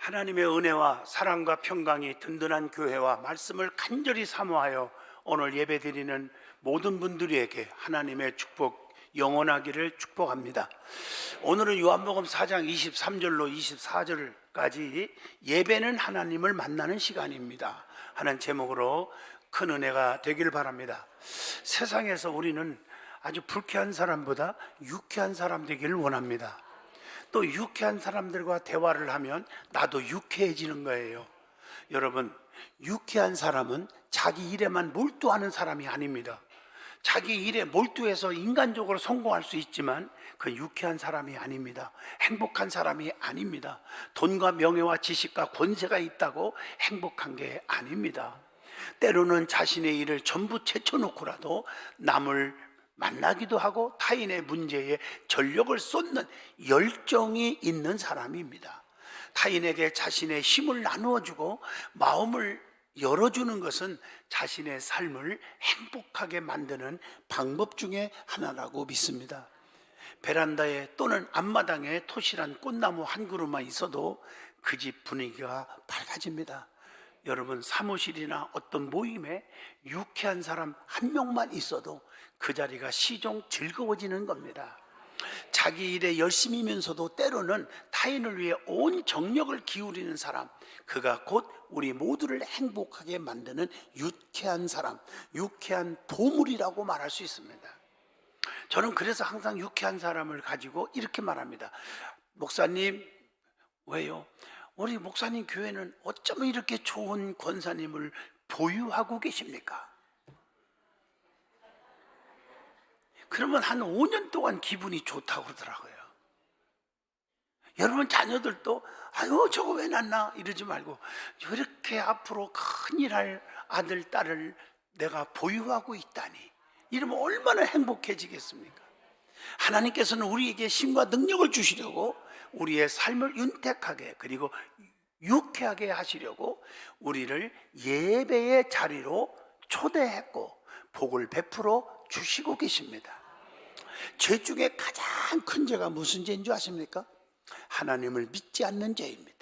하나님의 은혜와 사랑과 평강이 든든한 교회와 말씀을 간절히 사모하여 오늘 예배드리는 모든 분들에게 하나님의 축복 영원하기를 축복합니다. 오늘은 요한복음 4장 23절로 24절까지 예배는 하나님을 만나는 시간입니다 하는 제목으로 큰 은혜가 되길 바랍니다. 세상에서 우리는 아주 불쾌한 사람보다 유쾌한 사람 되기를 원합니다. 또 유쾌한 사람들과 대화를 하면 나도 유쾌해지는 거예요. 여러분, 유쾌한 사람은 자기 일에만 몰두하는 사람이 아닙니다. 자기 일에 몰두해서 인간적으로 성공할 수 있지만 그 유쾌한 사람이 아닙니다. 행복한 사람이 아닙니다. 돈과 명예와 지식과 권세가 있다고 행복한 게 아닙니다. 때로는 자신의 일을 전부 제쳐놓고라도 남을 만나기도 하고 타인의 문제에 전력을 쏟는 열정이 있는 사람입니다. 타인에게 자신의 힘을 나누어주고 마음을 열어주는 것은 자신의 삶을 행복하게 만드는 방법 중에 하나라고 믿습니다. 베란다에 또는 앞마당에 토실한 꽃나무 한 그루만 있어도 그 집 분위기가 밝아집니다. 여러분, 사무실이나 어떤 모임에 유쾌한 사람 한 명만 있어도 그 자리가 시종 즐거워지는 겁니다. 자기 일에 열심이면서도 때로는 타인을 위해 온 정력을 기울이는 사람, 그가 곧 우리 모두를 행복하게 만드는 유쾌한 사람, 유쾌한 보물이라고 말할 수 있습니다. 저는 그래서 항상 유쾌한 사람을 가지고 이렇게 말합니다. 목사님, 왜요? 우리 목사님 교회는 어쩌면 이렇게 좋은 권사님을 보유하고 계십니까? 그러면 한 5년 동안 기분이 좋다고 그러더라고요. 여러분 자녀들도 아유 저거 왜 낳나 이러지 말고 이렇게 앞으로 큰일 할 아들 딸을 내가 보유하고 있다니 이러면 얼마나 행복해지겠습니까? 하나님께서는 우리에게 힘과 능력을 주시려고 우리의 삶을 윤택하게 그리고 유쾌하게 하시려고 우리를 예배의 자리로 초대했고 복을 베풀어 주시고 계십니다. 죄 중에 가장 큰 죄가 무슨 죄인 줄 아십니까? 하나님을 믿지 않는 죄입니다.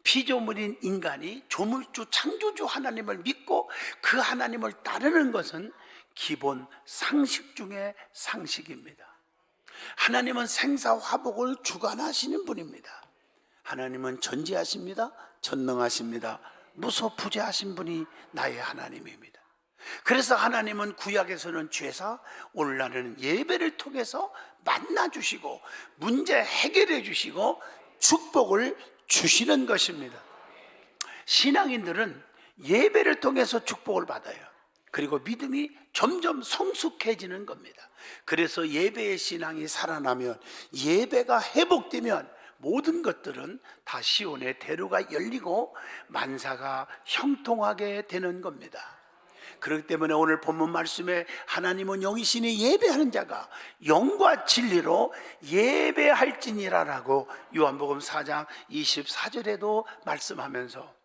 피조물인 인간이 조물주 창조주 하나님을 믿고 그 하나님을 따르는 것은 기본 상식 중에 상식입니다. 하나님은 생사화복을 주관하시는 분입니다. 하나님은 전지하십니다. 전능하십니다. 무소부재하신 분이 나의 하나님입니다. 그래서 하나님은 구약에서는 죄사, 오늘날은 예배를 통해서 만나주시고 문제 해결해 주시고 축복을 주시는 것입니다. 신앙인들은 예배를 통해서 축복을 받아요. 그리고 믿음이 점점 성숙해지는 겁니다. 그래서 예배의 신앙이 살아나면, 예배가 회복되면 모든 것들은 다 시온의 대로가 열리고 만사가 형통하게 되는 겁니다. 그렇기 때문에 오늘 본문 말씀에 하나님은 영이시니 예배하는 자가 영과 진리로 예배할지니라라고 요한복음 4장 24절에도 말씀하면서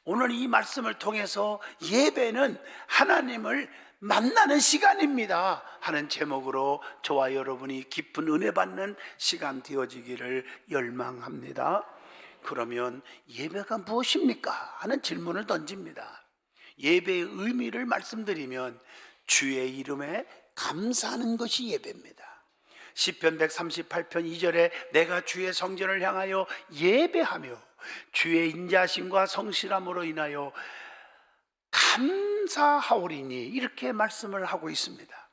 오늘 이 말씀을 통해서 예배는 하나님을 만나는 시간입니다 하는 제목으로 저와 여러분이 깊은 은혜 받는 시간 되어지기를 열망합니다. 그러면 예배가 무엇입니까? 하는 질문을 던집니다. 예배의 의미를 말씀드리면 주의 이름에 감사하는 것이 예배입니다. 시편 138편 2절에 내가 주의 성전을 향하여 예배하며 주의 인자심과 성실함으로 인하여 감사하오리니 이렇게 말씀을 하고 있습니다.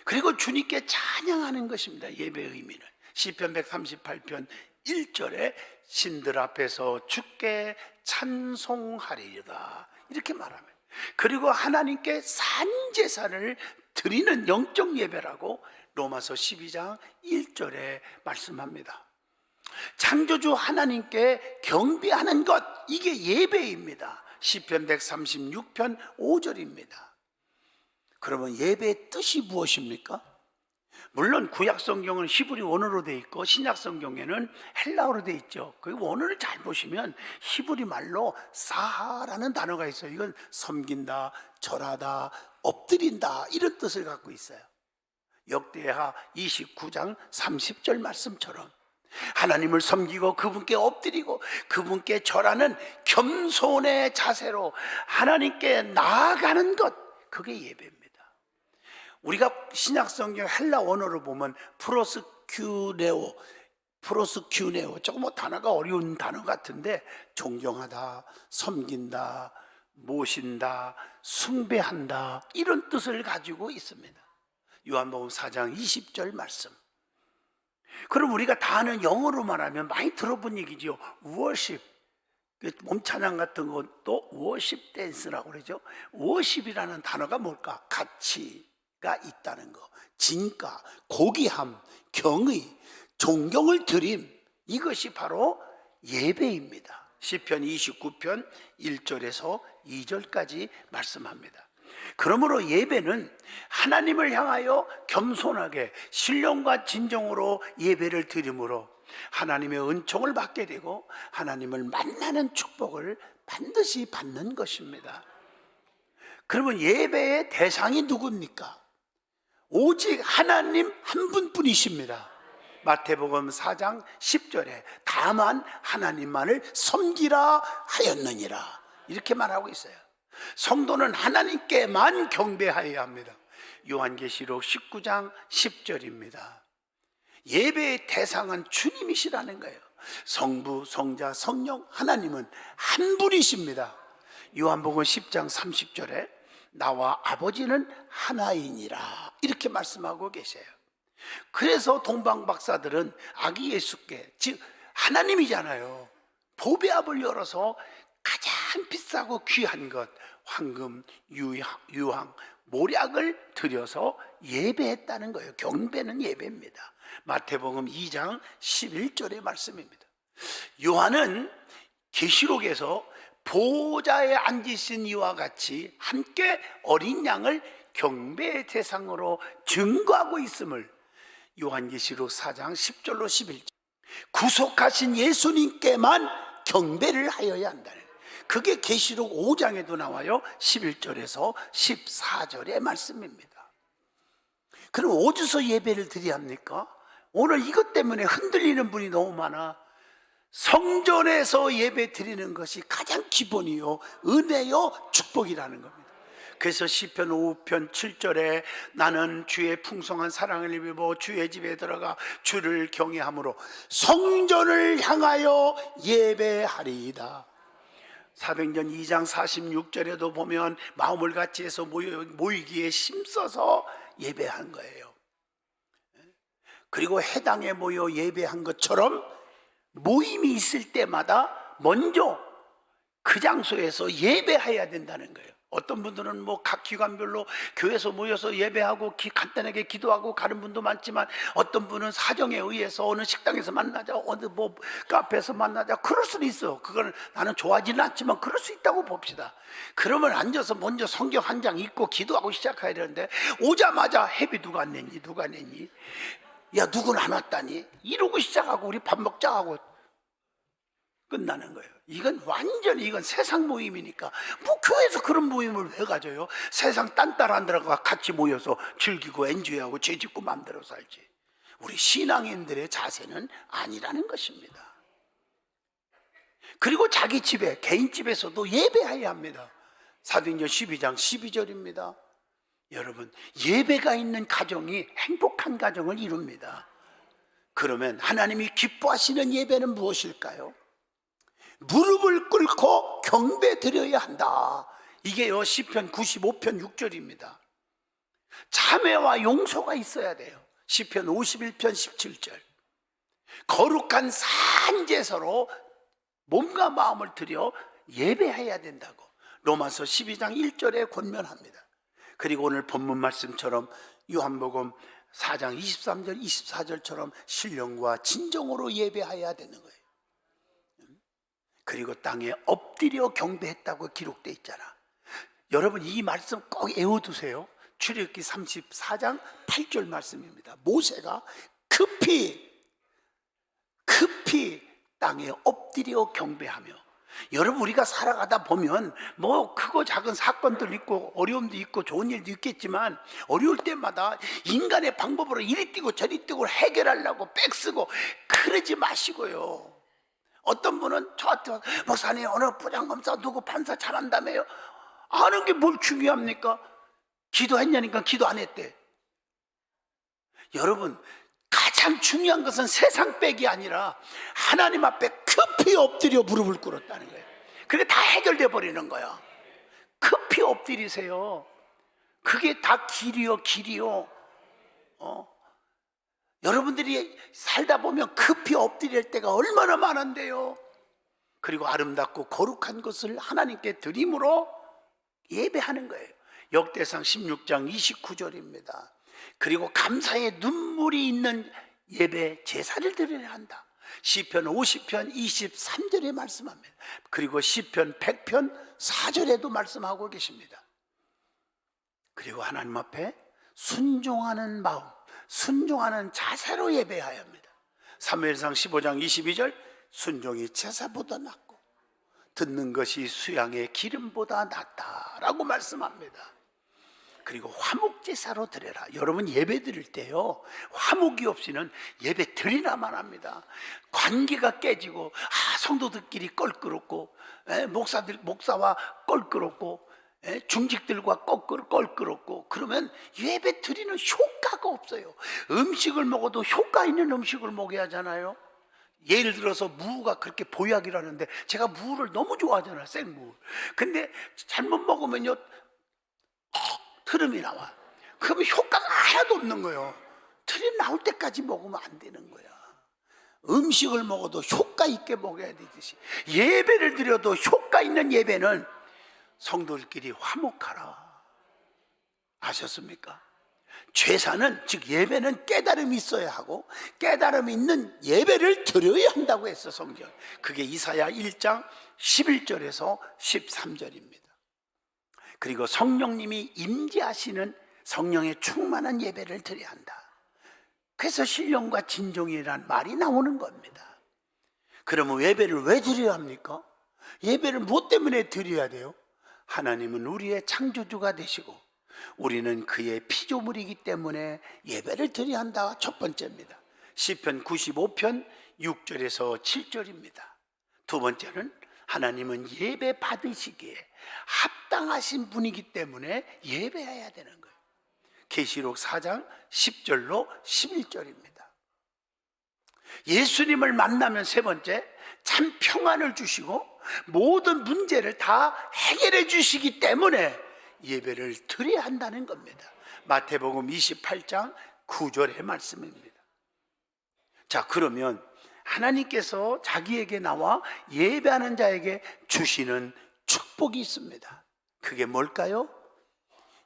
그리고 주님께 찬양하는 것입니다. 예배의 의미는 시편 138편 1절에 신들 앞에서 주께 찬송하리이다 이렇게 말합니다. 그리고 하나님께 산제사를 드리는 영적 예배라고 로마서 12장 1절에 말씀합니다. 창조주 하나님께 경배하는 것, 이게 예배입니다. 시편 136편 5절입니다. 그러면 예배의 뜻이 무엇입니까? 물론 구약 성경은 히브리 원어로 되어 있고 신약 성경에는 헬라어로 되어 있죠. 그 원어를 잘 보시면 히브리 말로 사하라는 단어가 있어요. 이건 섬긴다, 절하다, 엎드린다 이런 뜻을 갖고 있어요. 역대하 29장 30절 말씀처럼 하나님을 섬기고 그분께 엎드리고 그분께 절하는 겸손의 자세로 하나님께 나아가는 것, 그게 예배입니다. 우리가 신약성경 헬라 원어로 보면 프로스큐네오, 조금 뭐 단어가 어려운 단어 같은데 존경하다, 섬긴다, 모신다, 숭배한다, 이런 뜻을 가지고 있습니다. 요한복음 4장 20절 말씀. 그럼 우리가 다 아는 영어로 말하면 많이 들어본 얘기죠. worship, 몸찬양 같은 것도 worship dance라고 그러죠. worship이라는 단어가 뭘까? 가치가 있다는 거, 진가, 고귀함, 경의, 존경을 드림, 이것이 바로 예배입니다. 시편 29편 1절에서 2절까지 말씀합니다. 그러므로 예배는 하나님을 향하여 겸손하게 신령과 진정으로 예배를 드림으로 하나님의 은총을 받게 되고 하나님을 만나는 축복을 반드시 받는 것입니다. 그러면 예배의 대상이 누굽니까? 오직 하나님 한 분뿐이십니다. 마태복음 4장 10절에 다만 하나님만을 섬기라 하였느니라, 이렇게 말하고 있어요. 성도는 하나님께만 경배하여야 합니다. 요한계시록 19장 10절입니다. 예배의 대상은 주님이시라는 거예요. 성부, 성자, 성령, 하나님은 한 분이십니다. 요한복음 10장 30절에 나와 아버지는 하나이니라, 이렇게 말씀하고 계세요. 그래서 동방 박사들은 아기 예수께, 즉 하나님이잖아요, 보배압을 열어서 가장 비싸고 귀한 것, 황금, 유황, 모략을 들여서 예배했다는 거예요. 경배는 예배입니다. 마태복음 2장 11절의 말씀입니다. 요한은 계시록에서 보호자에 앉으신 이와 같이 함께 어린 양을 경배의 대상으로 증거하고 있음을 요한계시록 4장 10절로 11절, 구속하신 예수님께만 경배를 하여야 한다는, 그게 계시록 5장에도 나와요. 11절에서 14절의 말씀입니다. 그럼 어디서 예배를 드려야 합니까? 오늘 이것 때문에 흔들리는 분이 너무 많아. 성전에서 예배 드리는 것이 가장 기본이요, 은혜요, 축복이라는 겁니다. 그래서 시편 5편 7절에 나는 주의 풍성한 사랑을 입어 주의 집에 들어가 주를 경외함으로 성전을 향하여 예배하리이다. 사도행전 2장 46절에도 보면 마음을 같이 해서 모이기에 힘써서 예배한 거예요. 그리고 해당에 모여 예배한 것처럼 모임이 있을 때마다 먼저 그 장소에서 예배해야 된다는 거예요. 어떤 분들은 뭐 각 기관별로 교회에서 모여서 예배하고 간단하게 기도하고 가는 분도 많지만, 어떤 분은 사정에 의해서 어느 식당에서 만나자, 어느 뭐 카페에서 만나자, 그럴 수는 있어. 그걸 나는 좋아하지는 않지만 그럴 수 있다고 봅시다. 그러면 앉아서 먼저 성경 한 장 읽고 기도하고 시작해야 되는데, 오자마자 회비 누가 냈니? 야, 누구는 안 왔다니? 이러고 시작하고 우리 밥 먹자 하고 끝나는 거예요. 이건 완전히 세상 모임이니까. 뭐 교회에서 그런 모임을 왜 가져요? 세상 딴 안 들어가 같이 모여서 즐기고 엔조이하고 죄짓고 마음대로 살지. 우리 신앙인들의 자세는 아니라는 것입니다. 그리고 자기 집에, 개인 집에서도 예배해야 합니다. 사도행전 12장 12절입니다. 여러분, 예배가 있는 가정이 행복한 가정을 이룹니다. 그러면 하나님이 기뻐하시는 예배는 무엇일까요? 무릎을 꿇고 경배 드려야 한다. 이게요, 시편 95편 6절입니다. 참회와 용서가 있어야 돼요. 시편 51편 17절. 거룩한 산제사로 몸과 마음을 들여 예배해야 된다고 로마서 12장 1절에 권면합니다. 그리고 오늘 본문 말씀처럼 요한복음 4장 23절 24절처럼 신령과 진정으로 예배해야 되는 거예요. 그리고 땅에 엎드려 경배했다고 기록되어 있잖아. 여러분, 이 말씀 꼭 외워두세요. 출애굽기 34장 8절 말씀입니다. 모세가 급히 땅에 엎드려 경배하며 여러분, 우리가 살아가다 보면 뭐 크고 작은 사건들 있고 어려움도 있고 좋은 일도 있겠지만, 어려울 때마다 인간의 방법으로 이리 뛰고 저리 뛰고 해결하려고 빽쓰고 그러지 마시고요. 어떤 분은 저한테 와서, 목사님 오늘 부장검사 누구 판사 잘한다며요. 아는 게 뭘 중요합니까? 기도했냐니까 기도 안 했대. 여러분, 가장 중요한 것은 세상 백이 아니라 하나님 앞에 급히 엎드려 무릎을 꿇었다는 거예요. 그게 다 해결돼 버리는 거야. 급히 엎드리세요. 그게 다 길이요. 여러분들이 살다 보면 급히 엎드릴 때가 얼마나 많은데요. 그리고 아름답고 거룩한 것을 하나님께 드림으로 예배하는 거예요. 역대상 16장 29절입니다. 그리고 감사의 눈물이 있는 예배 제사를 드려야 한다. 시편 50편 23절에 말씀합니다. 그리고 시편 100편 4절에도 말씀하고 계십니다. 그리고 하나님 앞에 순종하는 마음, 순종하는 자세로 예배해야 합니다. 사무엘상 15장 22절, 순종이 제사보다 낫고 듣는 것이 수양의 기름보다 낫다라고 말씀합니다. 그리고 화목제사로 드려라. 여러분, 예배 드릴 때요, 화목이 없이는 예배 드리나만 합니다. 관계가 깨지고, 성도들끼리 껄끄럽고, 목사와 껄끄럽고, 중직들과 껄끄럽고, 그러면 예배 드리는 효과가 없어요. 음식을 먹어도 효과 있는 음식을 먹어야 하잖아요. 예를 들어서 무가 그렇게 보약이라는데, 제가 무를 너무 좋아하잖아요, 생무. 근데 잘못 먹으면요, 트름이 나와. 그러면 효과가 하나도 없는 거예요. 트림 나올 때까지 먹으면 안 되는 거야. 음식을 먹어도 효과 있게 먹어야 되듯이, 예배를 드려도 효과 있는 예배는 성도들끼리 화목하라. 아셨습니까? 제사는, 즉 예배는 깨달음이 있어야 하고, 깨달음이 있는 예배를 드려야 한다고 했어, 성경. 그게 이사야 1장 11절에서 13절입니다. 그리고 성령님이 임재하시는 성령의 충만한 예배를 드려야 한다. 그래서 신령과 진정이란 말이 나오는 겁니다. 그러면 예배를 왜 드려야 합니까? 예배를 무엇 때문에 드려야 돼요? 하나님은 우리의 창조주가 되시고 우리는 그의 피조물이기 때문에 예배를 드려야 한다. 첫 번째입니다. 시편 95편 6절에서 7절입니다. 두 번째는 하나님은 예배 받으시기에 합당하신 분이기 때문에 예배해야 되는 거예요. 계시록 4장 10절로 11절입니다. 예수님을 만나면 세 번째, 참 평안을 주시고 모든 문제를 다 해결해 주시기 때문에 예배를 드려야 한다는 겁니다. 마태복음 28장 9절의 말씀입니다. 자, 그러면 하나님께서 자기에게 나와 예배하는 자에게 주시는 축복이 있습니다. 그게 뭘까요?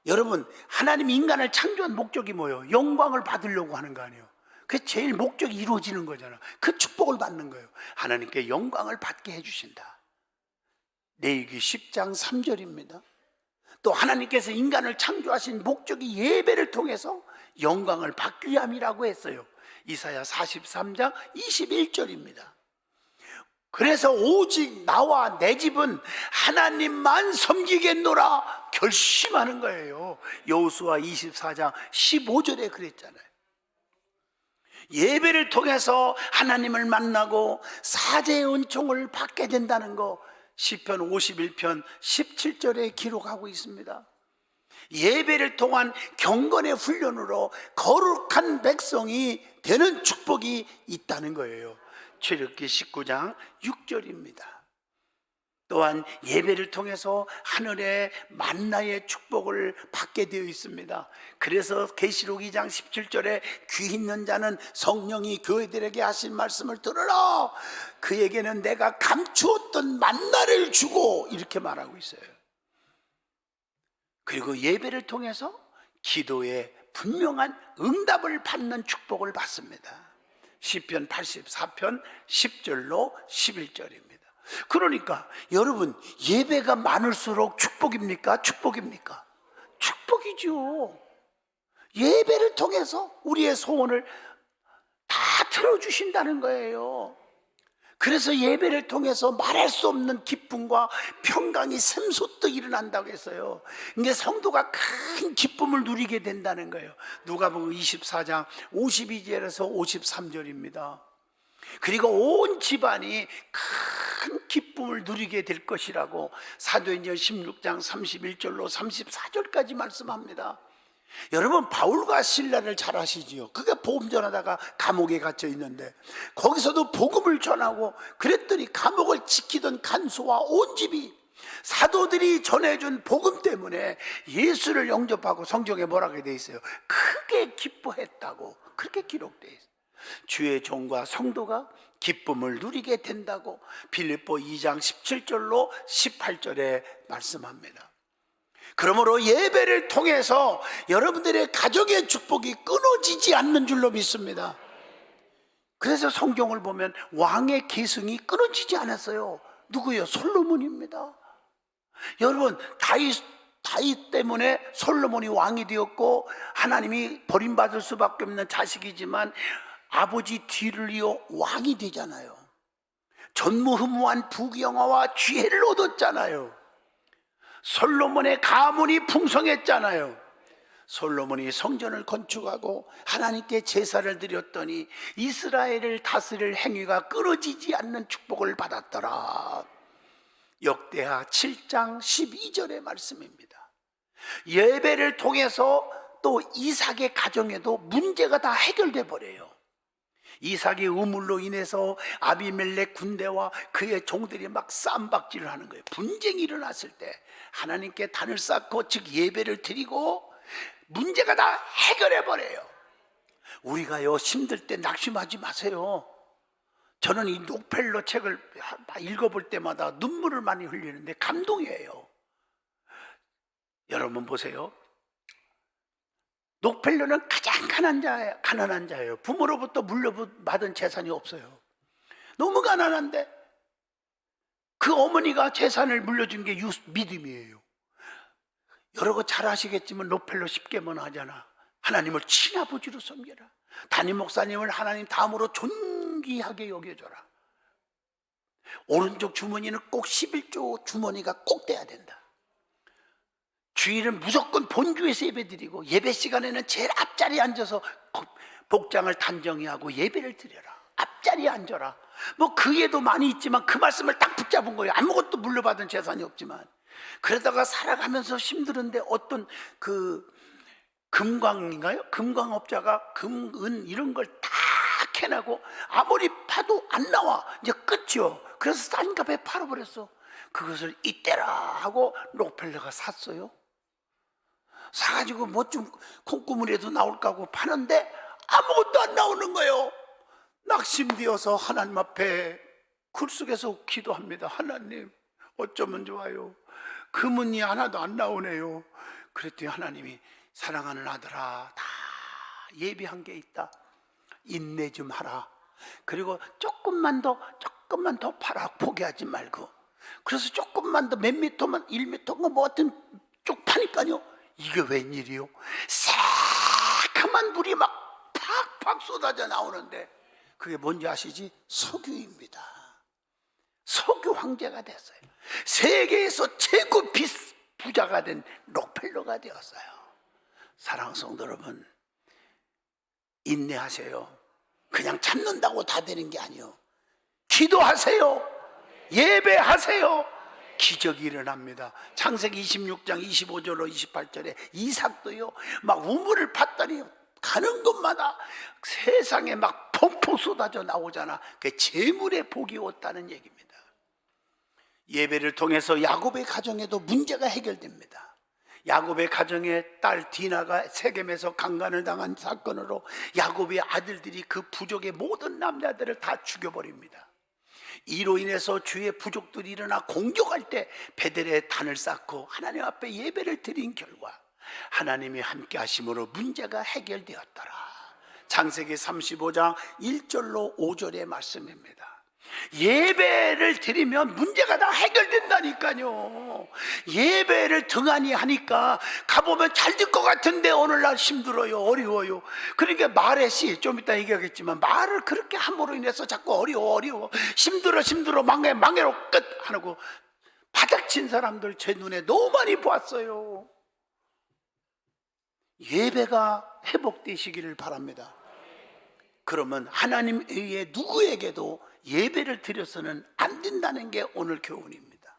여러분, 하나님 인간을 창조한 목적이 뭐예요? 영광을 받으려고 하는 거 아니에요? 그 제일 목적이 이루어지는 거잖아. 그 축복을 받는 거예요. 하나님께 영광을 받게 해주신다. 레위기 10장 3절입니다. 또 하나님께서 인간을 창조하신 목적이 예배를 통해서 영광을 받기 위함이라고 했어요. 이사야 43장 21절입니다. 그래서 오직 나와 내 집은 하나님만 섬기겠노라 결심하는 거예요. 여호수아 24장 15절에 그랬잖아요. 예배를 통해서 하나님을 만나고 사제의 은총을 받게 된다는 거 시편 51편 17절에 기록하고 있습니다. 예배를 통한 경건의 훈련으로 거룩한 백성이 되는 축복이 있다는 거예요. 출애굽기 19장 6절입니다. 또한 예배를 통해서 하늘의 만나의 축복을 받게 되어 있습니다. 그래서 계시록 2장 17절에 귀 있는 자는 성령이 교회들에게 하신 말씀을 들으라. 그에게는 내가 감추었던 만나를 주고, 이렇게 말하고 있어요. 그리고 예배를 통해서 기도에 분명한 응답을 받는 축복을 받습니다. 시편 84편 10절로 11절입니다. 그러니까 여러분, 예배가 많을수록 축복입니까? 축복입니까? 축복이죠. 예배를 통해서 우리의 소원을 다 들어주신다는 거예요. 그래서 예배를 통해서 말할 수 없는 기쁨과 평강이 샘솟듯 일어난다고 했어요. 이게 성도가 큰 기쁨을 누리게 된다는 거예요. 누가복음 24장 52절에서 53절입니다. 그리고 온 집안이 큰 기쁨을 누리게 될 것이라고 사도행전 16장 31절로 34절까지 말씀합니다. 여러분, 바울과 실라를 잘 아시지요? 그게 복음 전하다가 감옥에 갇혀 있는데 거기서도 복음을 전하고 그랬더니 감옥을 지키던 간수와 온 집이 사도들이 전해준 복음 때문에 예수를 영접하고 성경에 뭐라고 되어 있어요? 크게 기뻐했다고 그렇게 기록되어 있어요. 주의 종과 성도가 기쁨을 누리게 된다고 빌립보 2장 17절로 18절에 말씀합니다. 그러므로 예배를 통해서 여러분들의 가정의 축복이 끊어지지 않는 줄로 믿습니다. 그래서 성경을 보면 왕의 계승이 끊어지지 않았어요. 누구요? 솔로몬입니다. 여러분, 다윗 때문에 솔로몬이 왕이 되었고 하나님이 버림받을 수밖에 없는 자식이지만 아버지 뒤를 이어 왕이 되잖아요. 전무후무한 부귀영화와 지혜를 얻었잖아요. 솔로몬의 가문이 풍성했잖아요. 솔로몬이 성전을 건축하고 하나님께 제사를 드렸더니 이스라엘을 다스릴 행위가 끊어지지 않는 축복을 받았더라. 역대하 7장 12절의 말씀입니다. 예배를 통해서 또 이삭의 가정에도 문제가 다 해결돼 버려요. 이삭의 우물로 인해서 아비멜렉 군대와 그의 종들이 막 쌈박질을 하는 거예요. 분쟁이 일어났을 때 하나님께 단을 쌓고 즉 예배를 드리고 문제가 다 해결해 버려요. 우리가요, 힘들 때 낙심하지 마세요. 저는 이 록펠러 책을 읽어볼 때마다 눈물을 많이 흘리는데 감동이에요. 여러분 보세요. 록펠러는 가장 가난한 자예요. 부모로부터 물려받은 재산이 없어요. 너무 가난한데 그 어머니가 재산을 물려준 게 믿음이에요. 여러분 잘 아시겠지만 록펠러 10계명 하잖아. 하나님을 친아버지로 섬겨라. 담임 목사님을 하나님 다음으로 존귀하게 여겨줘라. 오른쪽 주머니는 꼭 11조 주머니가 꼭 돼야 된다. 주일은 무조건 본교에서 예배드리고 예배 시간에는 제일 앞자리에 앉아서 복장을 단정히 하고 예배를 드려라. 앞자리에 앉아라. 뭐 그 예도 많이 있지만 그 말씀을 딱 붙잡은 거예요. 아무것도 물려받은 재산이 없지만. 그러다가 살아가면서 힘들은데 어떤 그 금광인가요? 금광업자가 금, 은 이런 걸 다 캐나고 아무리 파도 안 나와. 이제 끝이요. 그래서 싼 값에 팔아버렸어. 그것을 이때라 하고 록펠러가 샀어요. 사가지고 뭐 좀 콩고물에도 나올까 하고 파는데 아무것도 안 나오는 거예요. 낙심되어서 하나님 앞에 글 속에서 기도합니다. 하나님, 어쩌면 좋아요. 금은이 하나도 안 나오네요. 그랬더니 하나님이 사랑하는 아들아, 다 예비한 게 있다. 인내 좀 하라. 그리고 조금만 더 팔아. 포기하지 말고. 그래서 조금만 더 몇 미터만 1미터인가 뭐 하여튼 쭉 파니까요. 이게 웬일이요? 새카만 물이 막 팍팍 쏟아져 나오는데 그게 뭔지 아시지? 석유입니다. 석유 황제가 됐어요. 세계에서 최고 부자가 된 록펠러가 되었어요. 사랑하는 성도 여러분, 인내하세요. 그냥 참는다고 다 되는 게 아니에요. 기도하세요. 예배하세요. 기적이 일어납니다. 창세기 26장 25절로 28절에 이삭도요 막 우물을 팠더니 가는 곳마다 세상에 막 펑펑 쏟아져 나오잖아. 그게 재물의 복이 왔다는 얘기입니다. 예배를 통해서 야곱의 가정에도 문제가 해결됩니다. 야곱의 가정의 딸 디나가 세겜에서 강간을 당한 사건으로 야곱의 아들들이 그 부족의 모든 남자들을 다 죽여버립니다. 이로 인해서 주의 부족들이 일어나 공격할 때 베델에 단을 쌓고 하나님 앞에 예배를 드린 결과 하나님이 함께 하심으로 문제가 해결되었더라. 창세기 35장 1절로 5절의 말씀입니다. 예배를 드리면 문제가 다 해결된다니까요. 예배를 등한히 하니까 가보면 잘 될 것 같은데 오늘날 힘들어요, 어려워요. 그러니까 말의 씨, 좀 이따 얘기하겠지만 말을 그렇게 함으로 인해서 자꾸 어려워 힘들어 망해로 끝 하고 바닥친 사람들 제 눈에 너무 많이 보았어요. 예배가 회복되시기를 바랍니다. 그러면 하나님 외에 누구에게도 예배를 드려서는 안 된다는 게 오늘 교훈입니다.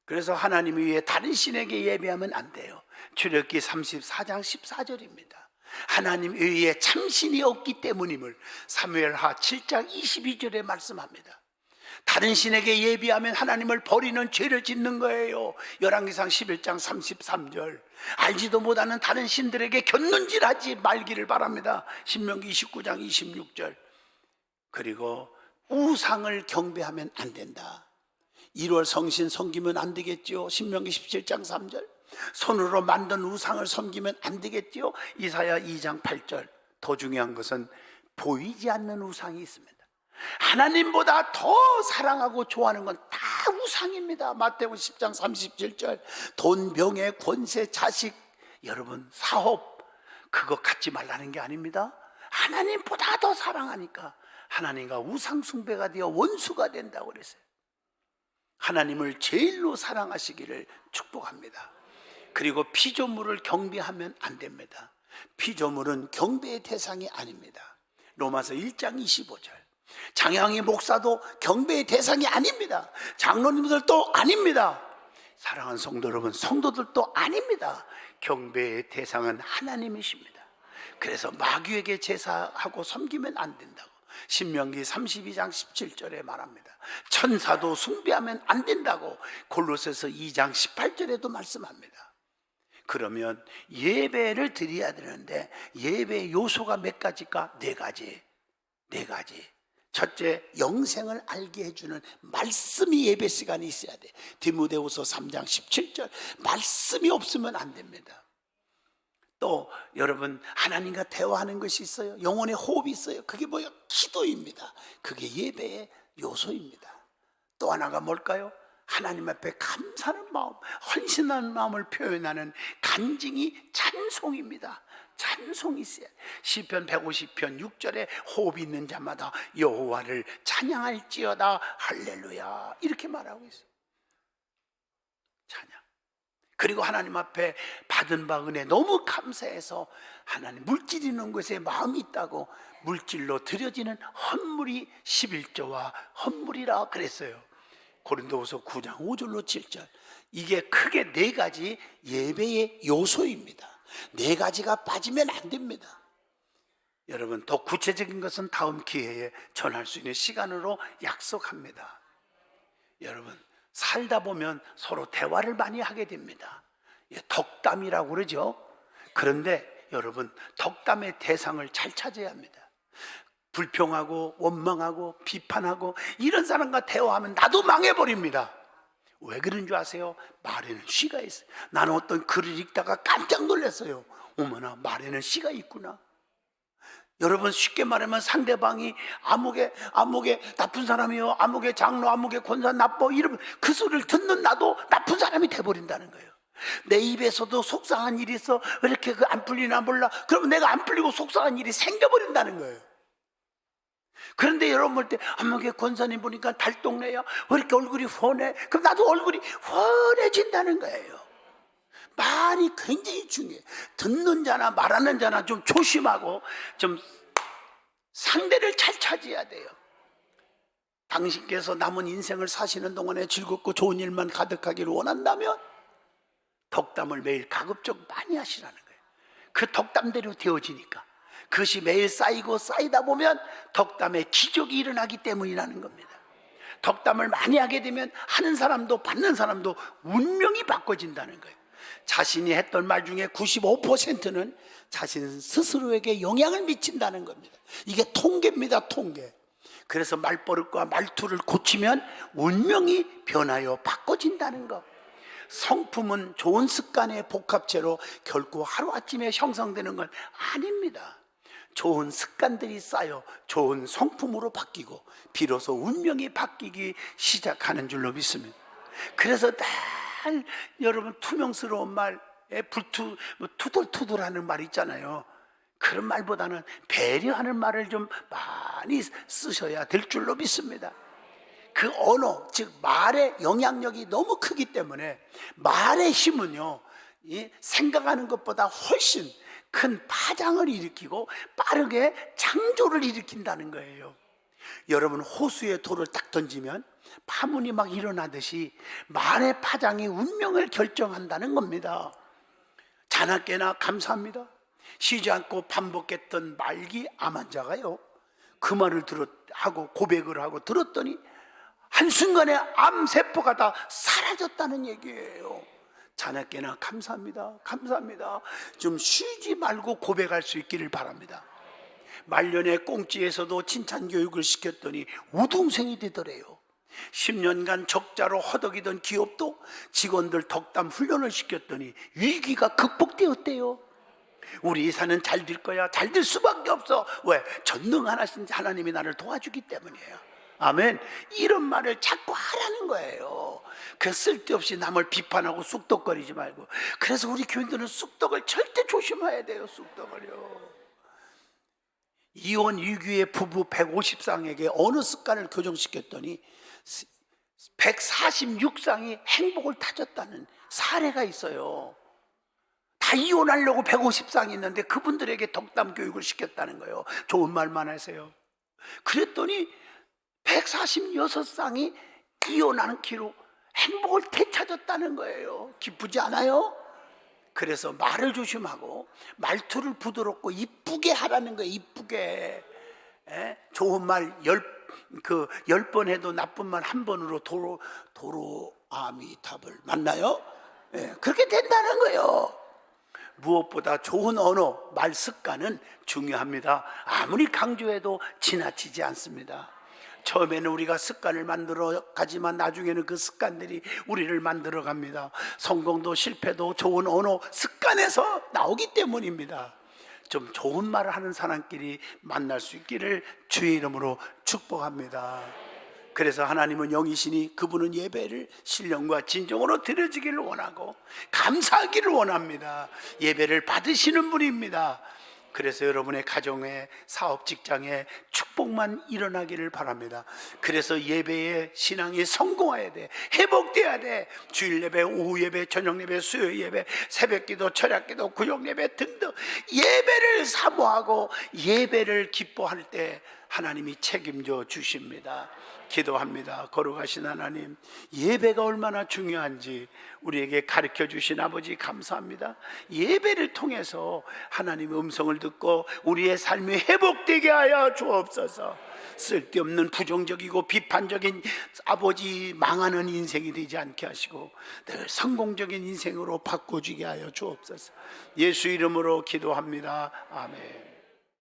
그래서 하나님 외에 다른 신에게 예배하면 안 돼요. 출애굽기 34장 14절입니다. 하나님 외에 참신이 없기 때문임을 사무엘하 7장 22절에 말씀합니다. 다른 신에게 예비하면 하나님을 버리는 죄를 짓는 거예요. 열왕기상 11장 33절. 알지도 못하는 다른 신들에게 곁눈질하지 말기를 바랍니다. 신명기 29장 26절. 그리고 우상을 경배하면 안 된다. 1월 성신 섬기면 안 되겠죠. 신명기 17장 3절. 손으로 만든 우상을 섬기면 안 되겠죠. 이사야 2장 8절. 더 중요한 것은 보이지 않는 우상이 있습니다. 하나님보다 더 사랑하고 좋아하는 건 다 우상입니다. 마태복음 10장 37절. 돈, 명예, 권세, 자식, 여러분 사업, 그거 갖지 말라는 게 아닙니다. 하나님보다 더 사랑하니까 하나님과 우상 숭배가 되어 원수가 된다고 그랬어요. 하나님을 제일로 사랑하시기를 축복합니다. 그리고 피조물을 경배하면 안 됩니다. 피조물은 경배의 대상이 아닙니다. 로마서 1장 25절. 장양의 목사도 경배의 대상이 아닙니다. 장로님들도 아닙니다. 사랑하는 성도 여러분, 성도들도 아닙니다. 경배의 대상은 하나님이십니다. 그래서 마귀에게 제사하고 섬기면 안 된다고 신명기 32장 17절에 말합니다. 천사도 숭배하면 안 된다고 골로새서 2장 18절에도 말씀합니다. 그러면 예배를 드려야 되는데 예배의 요소가 몇 가지일까? 네 가지. 첫째, 영생을 알게 해주는 말씀이 예배 시간이 있어야 돼. 디모데후서 3장 17절. 말씀이 없으면 안 됩니다. 또 여러분, 하나님과 대화하는 것이 있어요. 영혼의 호흡이 있어요. 그게 뭐예요? 기도입니다. 그게 예배의 요소입니다. 또 하나가 뭘까요? 하나님 앞에 감사하는 마음, 헌신하는 마음을 표현하는 간증이 찬송입니다. 찬송이 있어요. 시편 150편 6절에 호흡 있는 자마다 여호와를 찬양할지어다 할렐루야, 이렇게 말하고 있어요. 찬양. 그리고 하나님 앞에 받은 바 은혜 너무 감사해서 하나님 물질 있는 것에 마음이 있다고 물질로 드려지는 헌물이 11조와 헌물이라 그랬어요. 고린도후서 9장 5절로 7절. 이게 크게 네 가지 예배의 요소입니다. 네 가지가 빠지면 안 됩니다. 여러분, 더 구체적인 것은 다음 기회에 전할 수 있는 시간으로 약속합니다. 여러분, 살다 보면 서로 대화를 많이 하게 됩니다. 덕담이라고 그러죠. 그런데 여러분, 덕담의 대상을 잘 찾아야 합니다. 불평하고 원망하고 비판하고 이런 사람과 대화하면 나도 망해버립니다. 왜 그런 줄 아세요? 말에는 씨가 있어요. 나는 어떤 글을 읽다가 깜짝 놀랐어요. 어머나, 말에는 씨가 있구나. 여러분, 쉽게 말하면 상대방이 아무개 나쁜 사람이요, 아무개 장로, 아무개 권사 나빠, 이러면 그 소리를 듣는 나도 나쁜 사람이 돼버린다는 거예요. 내 입에서도 속상한 일이 있어. 왜 이렇게 안 풀리나 몰라. 그러면 내가 안 풀리고 속상한 일이 생겨버린다는 거예요. 그런데 여러분 볼 때 아무개 권사님 보니까 달동네야, 왜 이렇게 얼굴이 훤해? 그럼 나도 얼굴이 훤해진다는 거예요. 말이 굉장히 중요해요. 듣는 자나 말하는 자나 좀 조심하고 좀 상대를 잘 찾아야 돼요. 당신께서 남은 인생을 사시는 동안에 즐겁고 좋은 일만 가득하기를 원한다면 덕담을 매일 가급적 많이 하시라는 거예요. 그 덕담대로 되어지니까. 그것이 매일 쌓이고 쌓이다 보면 덕담의 기적이 일어나기 때문이라는 겁니다. 덕담을 많이 하게 되면 하는 사람도 받는 사람도 운명이 바꿔진다는 거예요. 자신이 했던 말 중에 95%는 자신 스스로에게 영향을 미친다는 겁니다. 이게 통계입니다, 통계. 그래서 말버릇과 말투를 고치면 운명이 변하여 바꿔진다는 것. 성품은 좋은 습관의 복합체로 결코 하루아침에 형성되는 건 아닙니다. 좋은 습관들이 쌓여 좋은 성품으로 바뀌고 비로소 운명이 바뀌기 시작하는 줄로 믿습니다. 그래서 늘 여러분 투명스러운 말, 투덜투덜하는 말 있잖아요. 그런 말보다는 배려하는 말을 좀 많이 쓰셔야 될 줄로 믿습니다. 그 언어, 즉 말의 영향력이 너무 크기 때문에 말의 힘은요, 생각하는 것보다 훨씬 큰 파장을 일으키고 빠르게 창조를 일으킨다는 거예요. 여러분, 호수에 돌을 딱 던지면 파문이 막 일어나듯이 말의 파장이 운명을 결정한다는 겁니다. 자나깨나 감사합니다. 쉬지 않고 반복했던 말기 암 환자가요, 그 말을 하고 고백을 하고 들었더니 한순간에 암세포가 다 사라졌다는 얘기예요. 자나깨나 감사합니다. 감사합니다. 좀 쉬지 말고 고백할 수 있기를 바랍니다. 말년에 꽁지에서도 칭찬 교육을 시켰더니 우등생이 되더래요. 10년간 적자로 허덕이던 기업도 직원들 덕담 훈련을 시켰더니 위기가 극복되었대요. 우리 이사는 잘 될 거야. 잘 될 수밖에 없어. 왜? 전능하신 하나님이 나를 도와주기 때문이에요. 아멘. 이런 말을 자꾸 하라는 거예요. 그 쓸데없이 남을 비판하고 쑥덕거리지 말고. 그래서 우리 교인들은 쑥덕을 절대 조심해야 돼요. 쑥덕을요. 이혼 위기의 부부 150쌍에게 어느 습관을 교정시켰더니 146쌍이 행복을 타졌다는 사례가 있어요. 다 이혼하려고 150쌍이 있는데 그분들에게 덕담 교육을 시켰다는 거예요. 좋은 말만 하세요. 그랬더니 146쌍이 이혼하는 기로 행복을 되찾았다는 거예요. 기쁘지 않아요? 그래서 말을 조심하고 말투를 부드럽고 이쁘게 하라는 거예요. 이쁘게. 좋은 말 10번 해도 나쁜 말 한 번으로 도로 아미타불 맞나요? 그렇게 된다는 거예요. 무엇보다 좋은 언어, 말 습관은 중요합니다. 아무리 강조해도 지나치지 않습니다. 처음에는 우리가 습관을 만들어 가지만 나중에는 그 습관들이 우리를 만들어 갑니다. 성공도 실패도 좋은 언어, 습관에서 나오기 때문입니다. 좀 좋은 말을 하는 사람끼리 만날 수 있기를 주의 이름으로 축복합니다. 그래서 하나님은 영이시니 그분은 예배를 신령과 진정으로 드려지기를 원하고 감사하기를 원합니다. 예배를 받으시는 분입니다. 그래서 여러분의 가정에, 사업, 직장에 축복만 일어나기를 바랍니다. 그래서 예배의 신앙이 성공해야 돼. 회복돼야 돼. 주일 예배, 오후 예배, 저녁 예배, 수요 예배, 새벽 기도, 철야 기도, 구역 예배 등등 예배를 사모하고 예배를 기뻐할 때 하나님이 책임져 주십니다. 기도합니다. 거룩하신 하나님, 예배가 얼마나 중요한지 우리에게 가르쳐 주신 아버지 감사합니다. 예배를 통해서 하나님의 음성을 듣고 우리의 삶이 회복되게 하여 주옵소서. 쓸데없는 부정적이고 비판적인 아버지 망하는 인생이 되지 않게 하시고 늘 성공적인 인생으로 바꿔주게 하여 주옵소서. 예수 이름으로 기도합니다. 아멘.